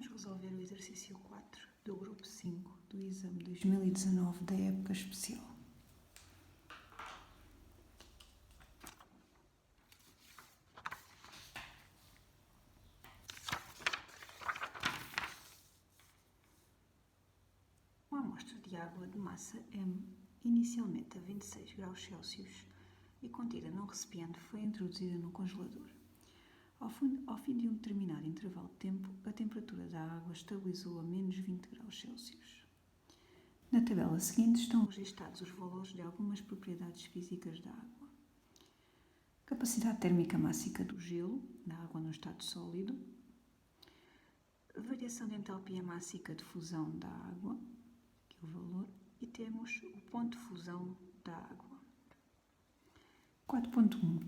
Vamos resolver o exercício 4 do grupo 5 do exame 2019 da época especial. Uma amostra de água de massa M, inicialmente a 26 graus Celsius e contida num recipiente, foi introduzida no congelador. Ao fim de um determinado intervalo de tempo, a temperatura da água estabilizou a menos 20 graus Celsius. Na tabela seguinte estão registados os valores de algumas propriedades físicas da água. Capacidade térmica máxima do gelo, da água no estado sólido. Variação de entalpia máxima de fusão da água, que é o valor. E temos o ponto de fusão da água. 4.1.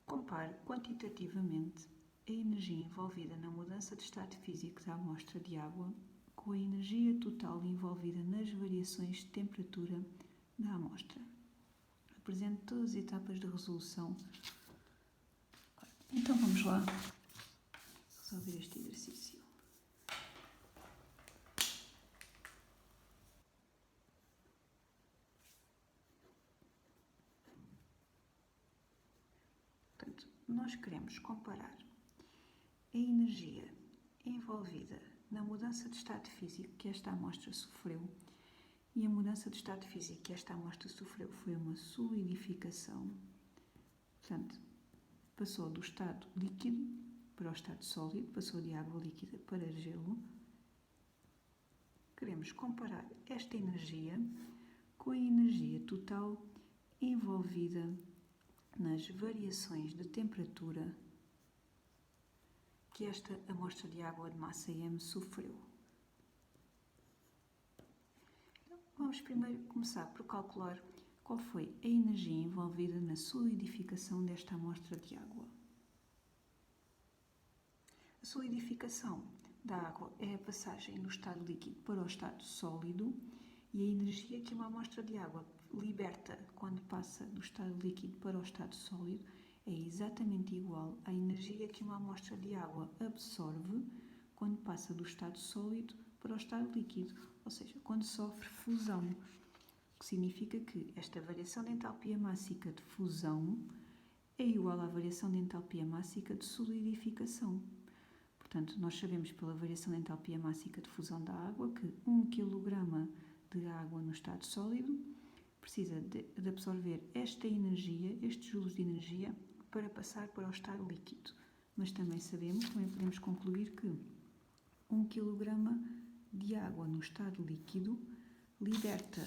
Compare quantitativamente a energia envolvida na mudança de estado físico da amostra de água com a energia total envolvida nas variações de temperatura da amostra. Apresente todas as etapas de resolução. Então vamos lá resolver este exercício. Portanto, nós queremos comparar a energia envolvida na mudança de estado físico que esta amostra sofreu, e a mudança de estado físico que esta amostra sofreu foi uma solidificação. Portanto, passou do estado líquido para o estado sólido, passou de água líquida para gelo. Queremos comparar esta energia com a energia total envolvida nas variações de temperatura que esta amostra de água de massa M sofreu. Então, vamos primeiro começar por calcular qual foi a energia envolvida na solidificação desta amostra de água. A solidificação da água é a passagem do estado líquido para o estado sólido, e a energia que uma amostra de água liberta quando passa do estado líquido para o estado sólido é exatamente igual à energia que uma amostra de água absorve quando passa do estado sólido para o estado líquido, ou seja, quando sofre fusão, o que significa que esta variação de entalpia máxima de fusão é igual à variação de entalpia máxima de solidificação. Portanto, nós sabemos pela variação de entalpia máxima de fusão da água que 1 kg de água no estado sólido precisa de absorver esta energia, estes joules de energia, para passar para o estado líquido. Mas também podemos concluir que 1 kg de água no estado líquido liberta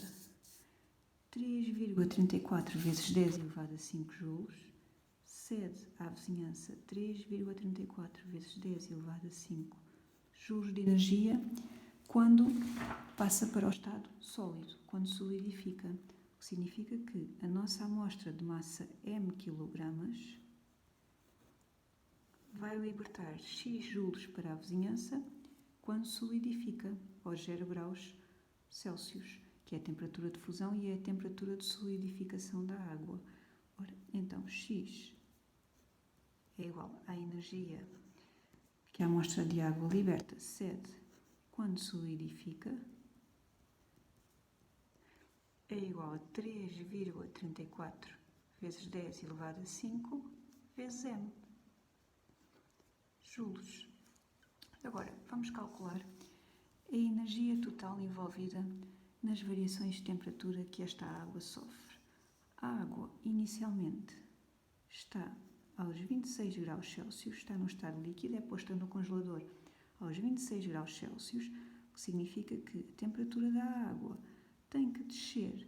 3,34 vezes 10 elevado a 5 joules, cede à vizinhança 3,34 vezes 10 elevado a 5 joules de energia quando passa para o estado sólido, quando solidifica. O que significa que a nossa amostra de massa M kg vai libertar X joules para a vizinhança quando solidifica aos 0 graus Celsius, que é a temperatura de fusão e é a temperatura de solidificação da água. Ora, então, X é igual à energia que a amostra de água liberta, cede, quando solidifica, é igual a 3,34 vezes 10 elevado a 5 vezes M. Joules. Agora, vamos calcular a energia total envolvida nas variações de temperatura que esta água sofre. A água, inicialmente, está aos 26 graus Celsius, está no estado líquido, é posta no congelador aos 26 graus Celsius, o que significa que a temperatura da água tem que descer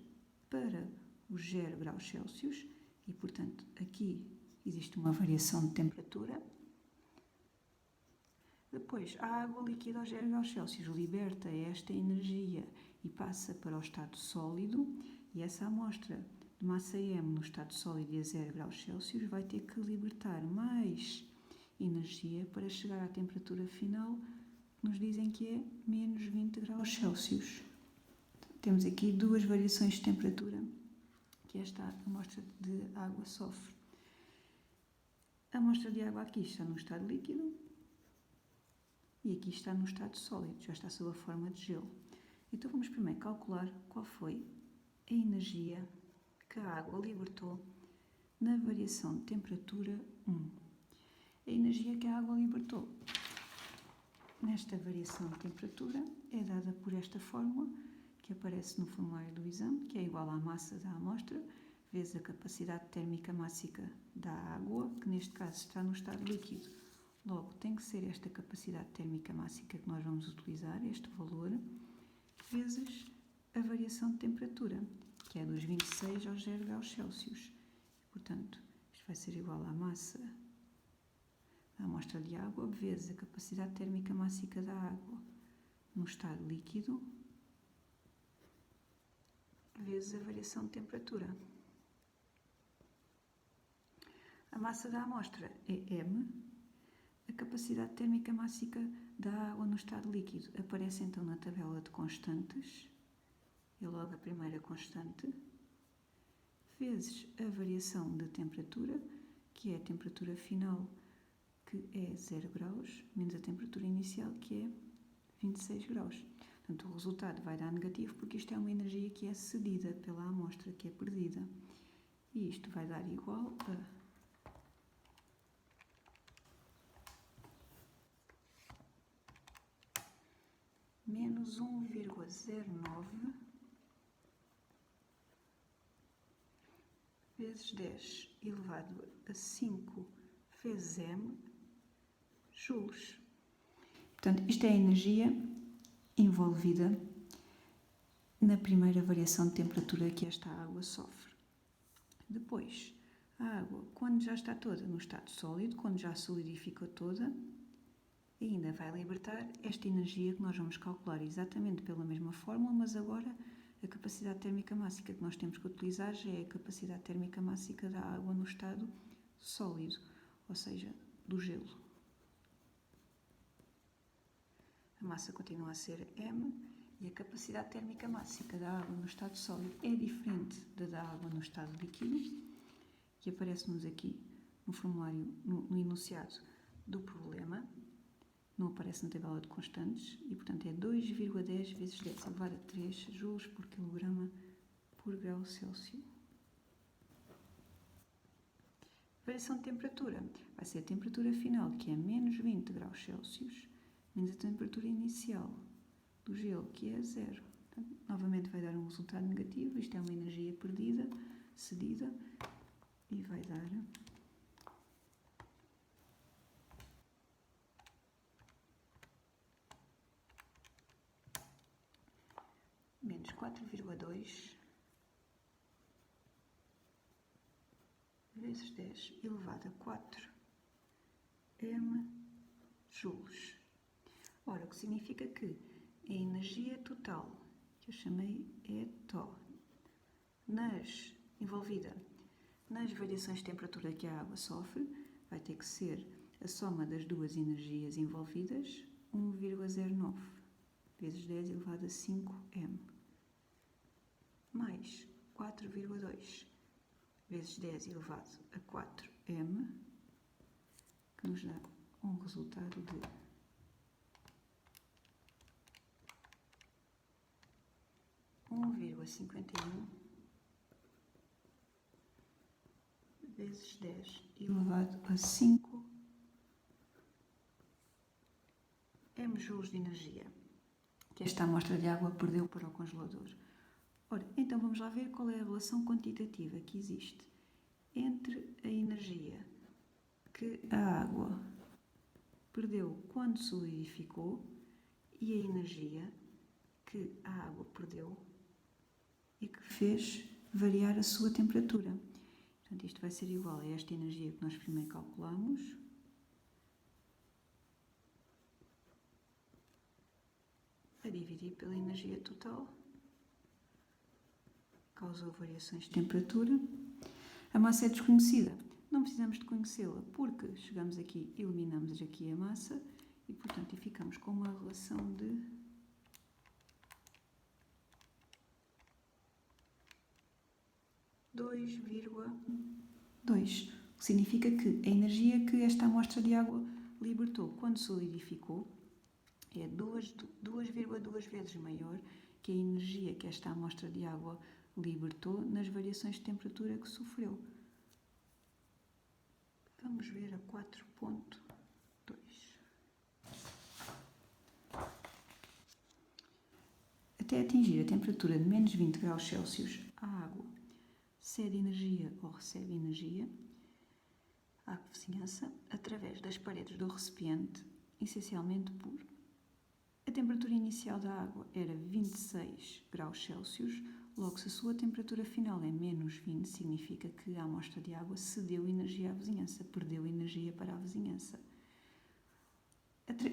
para os 0 graus Celsius e, portanto, aqui existe uma variação de temperatura. Depois, a água líquida aos 0 graus Celsius liberta esta energia e passa para o estado sólido, e essa amostra de massa M no estado sólido e a 0 graus Celsius vai ter que libertar mais energia para chegar à temperatura final, que nos dizem que é menos 20 graus Celsius. Temos aqui duas variações de temperatura que esta amostra de água sofre. A amostra de água aqui está no estado líquido, e aqui está no estado sólido, já está sob a forma de gelo. Então vamos primeiro calcular qual foi a energia que a água libertou na variação de temperatura 1. A energia que a água libertou nesta variação de temperatura é dada por esta fórmula que aparece no formulário do exame, que é igual à massa da amostra vezes a capacidade térmica mássica da água, que neste caso está no estado líquido. Logo, tem que ser esta capacidade térmica mássica que nós vamos utilizar, este valor, vezes a variação de temperatura, que é dos 26 aos 0 graus Celsius. Portanto, isto vai ser igual à massa da amostra de água vezes a capacidade térmica mássica da água no estado líquido vezes a variação de temperatura. A massa da amostra é M. A capacidade térmica mássica da água no estado líquido aparece então na tabela de constantes. É logo a primeira constante. Vezes a variação de temperatura, que é a temperatura final, que é 0 graus, menos a temperatura inicial, que é 26 graus. Portanto, o resultado vai dar negativo porque isto é uma energia que é cedida pela amostra, que é perdida. E isto vai dar igual a menos 1,09 vezes 10 elevado a 5 vezes m joules. Portanto, isto é a energia envolvida na primeira variação de temperatura que esta água sofre. Depois, a água, quando já está toda no estado sólido, quando já solidificou toda, ainda vai libertar esta energia que nós vamos calcular exatamente pela mesma fórmula, mas agora a capacidade térmica mássica que nós temos que utilizar já é a capacidade térmica mássica da água no estado sólido, ou seja, do gelo. A massa continua a ser M e a capacidade térmica mássica da água no estado sólido é diferente da água no estado líquido, que aparece-nos aqui no formulário, no enunciado do problema. Não aparece na tabela de constantes e, portanto, é 2,10 vezes 10 elevado a 3 joules por quilograma por grau Celsius. Variação de temperatura vai ser a temperatura final, que é menos 20 graus Celsius, menos a temperatura inicial do gelo, que é 0. Portanto, novamente vai dar um resultado negativo, isto é uma energia perdida, cedida, e vai dar menos 4,2 vezes 10 elevado a 4 m joules. Ora, o que significa que a energia total, que eu chamei ETO, envolvida nas variações de temperatura que a água sofre, vai ter que ser a soma das duas energias envolvidas, 1,09 vezes 10 elevado a 5m, mais 4,2 vezes 10 elevado a 4m, que nos dá um resultado de 1,51 vezes 10 elevado a 5 mJ de energia que esta amostra de água perdeu para o congelador. Ora, então vamos lá ver qual é a relação quantitativa que existe entre a energia que a água perdeu quando solidificou e a energia que a água perdeu e que fez variar a sua temperatura. Portanto, isto vai ser igual a esta energia que nós primeiro calculamos, a dividir pela energia total, causou variações de temperatura. A massa é desconhecida, não precisamos de conhecê-la, porque chegamos aqui, eliminamos aqui a massa e, portanto, ficamos com uma relação de 2,2, o que significa que a energia que esta amostra de água libertou quando solidificou é 2,2 vezes maior que a energia que esta amostra de água libertou nas variações de temperatura que sofreu. Vamos ver a 4.2. Até atingir a temperatura de menos 20 graus Celsius, a água cede energia ou recebe energia à vizinhança através das paredes do recipiente, essencialmente por. A temperatura inicial da água era 26 graus Celsius, logo se a sua temperatura final é menos 20, significa que a amostra de água cedeu energia à vizinhança, perdeu energia para a vizinhança.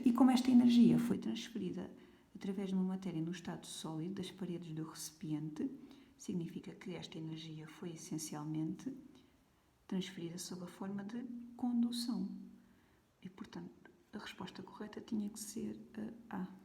E como esta energia foi transferida através de uma matéria no estado sólido das paredes do recipiente, significa que esta energia foi essencialmente transferida sob a forma de condução. E, portanto, a resposta correta tinha que ser a A.